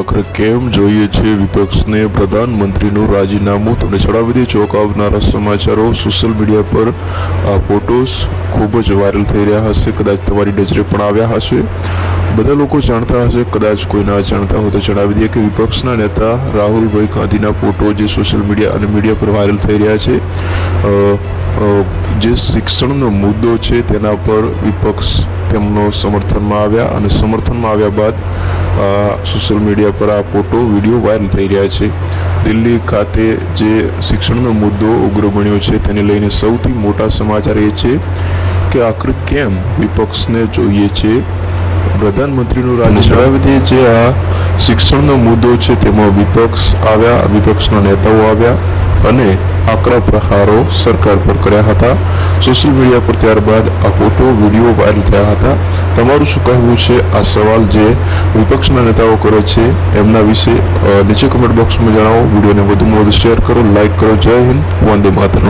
આખરે કેમ જોઈએ છે વિપક્ષને પ્રધાનમંત્રીનું રાજીનામું? તમને જણાવી દઈએ ચોંકાવનારા સમાચારો સોશિયલ મીડિયા પર આ ફોટોઝ ખૂબ જ વાયરલ થઈ રહ્યા હશે. કદાચ તમારી નજરે પણ આવ્યા હશે. બધા લોકો જાણતા હશે, કદાચ કોઈ ના જાણતા હોય તો જણાવી દઈએ કે વિપક્ષના નેતા રાહુલભાઈ ગાંધીના ફોટો જે સોશિયલ મીડિયા અને મીડિયા પર વાયરલ થઈ રહ્યા છે. જે શિક્ષણનો મુદ્દો છે તેના પર વિપક્ષ તેમનો સમર્થનમાં આવ્યા અને સમર્થનમાં આવ્યા બાદ સોશિયલ મીડિયા પર આ ફોટો વિડીયો વાયરલ થઈ રહ્યા છે. દિલ્હી ખાતે જે શિક્ષણનો મુદ્દો ઉગ્ર બન્યો છે તેને લઈને સૌથી મોટા સમાચાર એ છે કે આખરે કેમ વિપક્ષને જોઈએ છે પ્રધાનમંત્રીનું રાજીનામું? જે આ શિક્ષણનો મુદ્દો છે તેમાં વિપક્ષ આવ્યા, વિપક્ષના નેતાઓ આવ્યા અને આકરા પ્રહારો સરકાર પર કર્યા હતા સોશિયલ મીડિયા પર. ત્યારબાદ આ ફોટો વિડીયો વાયરલ થયા હતા. તમારું શું કહેવું છે આ સવાલ જે વિપક્ષના નેતાઓ કરે છે એમના વિશે? નીચે કમેન્ટ બોક્સમાં જણાવો. વિડીયોને વધુમાં વધુ શેર કરો, લાઈક કરો. જય હિન્દ, વંદે માતરમ.